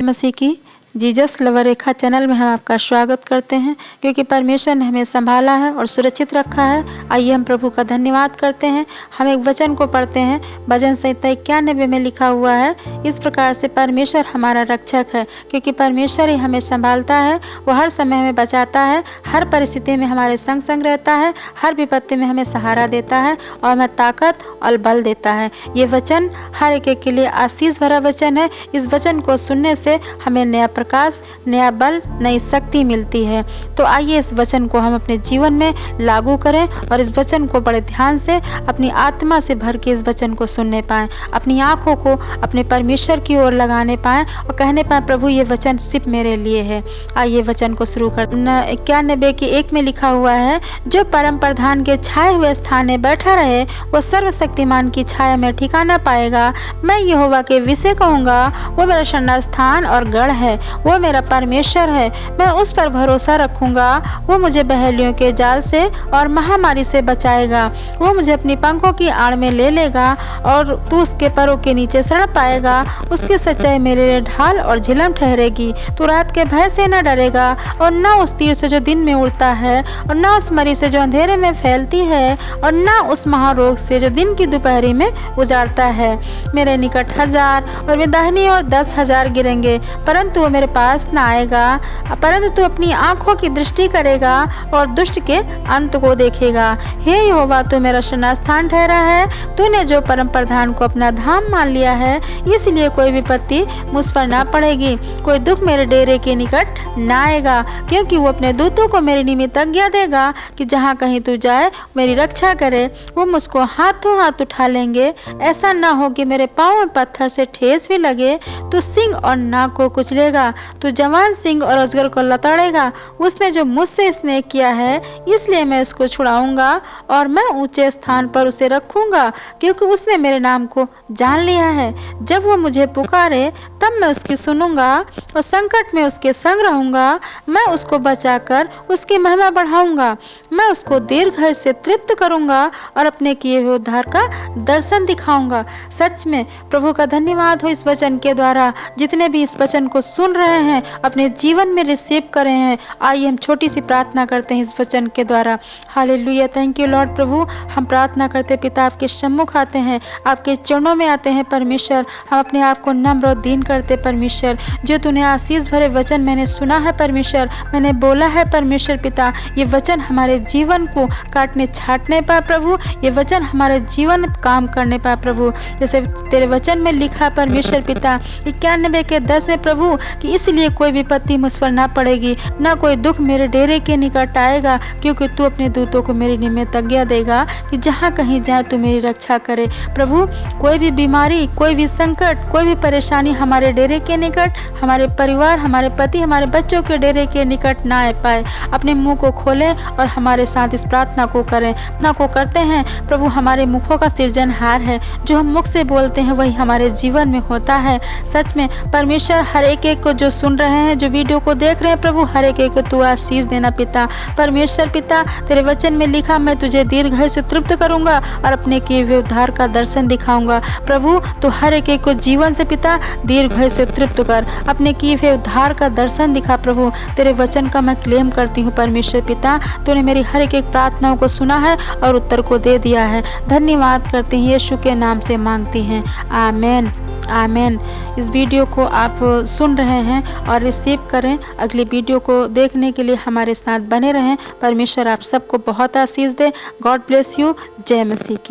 मसीह की। Jesus lover रेखा channel में हम आपका स्वागत करते हैं, क्योंकि परमेश्वर ने हमें संभाला है और सुरक्षित रखा है। आइए हम प्रभु का धन्यवाद करते हैं। हम एक वचन को पढ़ते हैं। भजन संहिता 91 में लिखा हुआ है, इस प्रकार से परमेश्वर हमारा रक्षक है, क्योंकि परमेश्वर ही हमें संभालता है। वो हर समय हमें बचाता है, हर परिस्थिति में हमारे संग संग रहता है, हर विपत्ति में हमें सहारा देता है और हमें ताकत और बल देता है। ये वचन हर एक के लिए आशीष भरा वचन है। इस वचन को सुनने से हमें नया प्रकाश, नया बल, नई शक्ति मिलती है। तो आइए इस वचन को हम अपने जीवन में लागू करें और इस वचन को बड़े ध्यान से अपनी आत्मा से भर के इस वचन को सुनने पाएं, अपनी आंखों को अपने परमेश्वर की ओर लगाने पाएं और कहने पाएं, प्रभु ये वचन सिर्फ मेरे लिए है। आइए वचन को शुरू करते हैं। 91:1 में लिखा हुआ है, जो परम प्रधान के छाए हुए स्थान में बैठा रहे वो सर्वशक्तिमान की छाया में ठिकाना पाएगा। मैं यहोवा के विषय कहूँगा, वो मेरा शरण स्थान और गढ़ है, वो मेरा परमेश्वर है। मैं उस पर भरोसा रखूंगा। वो मुझे बहेलियों के जाल से और महामारी से बचाएगा। वो मुझे अपनी पंखों की आड़ में ले लेगा और तू उसके पैरों के नीचे शरण पाएगा। उसकी सच्चाई मेरे लिए ढाल और झिलम ठहरेगी। तू रात के भय से न डरेगा और न उस तीर से जो दिन में उड़ता है, और न उस मरी से जो अंधेरे में फैलती है, और न उस महारोग से जो दिन की दोपहरी में उजाड़ता है। मेरे निकट 1000 और वे दाहिनी ओर 10,000 गिरेंगे, परंतु वो मेरे पास न आएगा। परंतु तू अपनी आंखों की दृष्टि करेगा और दुष्ट के अंत को देखेगा। हे यहोवा, तू मेरा शरण स्थान ठहरा है। तूने जो परम प्रधान को अपना धाम मान लिया है, इसलिए कोई विपत्ति मुझ पर ना पड़ेगी, कोई दुख मेरे डेरे के निकट न आएगा, क्योंकि वो अपने दूतों को मेरे निमित्त आज्ञा देगा कि जहाँ कहीं तू जाए मेरी रक्षा करे। वो मुझको हाथों हाथ उठा लेंगे, ऐसा ना हो कि मेरे पाँव में पत्थर से ठेस भी लगे। तू सिंह और नाग को कुचलेगा, तू जवान सिंह और अजगर को लताड़ेगा। उसने जो मुझसे स्नेह किया है, इसलिए मैं उसको छुड़ाऊंगा और मैं ऊंचे स्थान पर उसे रखूंगा, क्योंकि उसने मेरे नाम को जान लिया है। जब वो मुझे पुकारे तब मैं उसकी सुनूंगा और संकट में उसके संग रहूंगा। मैं उसको बचाकर उसकी महिमा बढ़ाऊंगा। मैं उसको दीर्घायु से तृप्त करूंगा और अपने किए हुए उद्धार का दर्शन दिखाऊंगा। सच में प्रभु का धन्यवाद हो इस वचन के द्वारा। जितने भी इस वचन को सुन रहे हैं, अपने जीवन में रिसीव कर रहे हैं, आइए हम छोटी सी प्रार्थना करते हैं इस वचन के द्वारा। Hallelujah, thank you Lord. प्रभु हम प्रार्थना करते पिता, आपके सम्मुख आते हैं, आपके चरणों में आते हैं परमेश्वर। हम अपने आप को नम्र और दीन करते परमेश्वर। जो तूने आशीष भरे वचन मैंने सुना है परमेश्वर, मैंने बोला है परमेश्वर पिता, ये वचन हमारे जीवन को काटने छाटने पाए प्रभु, ये वचन हमारे जीवन में काम करने पाए प्रभु। जैसे तेरे वचन में लिखा परमेश्वर पिता 91:10 में प्रभु, कि इसलिए कोई विपत्ति मुझ पर ना पड़ेगी, ना कोई दुख मेरे डेरे के निकट आएगा, क्योंकि तू अपने दूतों को मेरे निमित्त आज्ञा देगा कि जहाँ कहीं जाए तू मेरी रक्षा करे। प्रभु कोई भी बीमारी, कोई भी संकट, कोई भी परेशानी हमारे डेरे के निकट, हमारे परिवार, हमारे पति, हमारे बच्चों के डेरे के निकट ना आ पाए। अपने मुंह को खोलें और हमारे साथ इस प्रार्थना को करें। प्रार्थना को करते हैं प्रभु, हमारे मुखों का सृजनहार है। जो हम मुख से बोलते हैं वही हमारे जीवन में होता है। सच में परमेश्वर हर एक को जो सुन रहे हैं, जो वीडियो को देख रहे हैं प्रभु, हर एक को तू आशीष देना पिता। परमेश्वर पिता, तेरे वचन में लिखा, मैं तुझे दीर्घायु से तृप्त करूंगा और अपने किए हुए उद्धार का दर्शन दिखाऊंगा। प्रभु तू हर एक को जीवन से पिता दीर्घायु से तृप्त कर, अपने किए हुए उद्धार का दर्शन दिखा प्रभु। तेरे वचन का मैं क्लेम करती हूँ परमेश्वर पिता, तूने मेरी हर एक प्रार्थनाओं को सुना है और उत्तर को दे दिया है। धन्यवाद करती हैं, यीशु के नाम से मांगती हैं, आमेन आमेन। इस वीडियो को आप सुन रहे हैं और रिसीव करें। अगली वीडियो को देखने के लिए हमारे साथ बने रहें। परमेश्वर आप सबको बहुत आशीष दे। God bless you. जय मसीह की।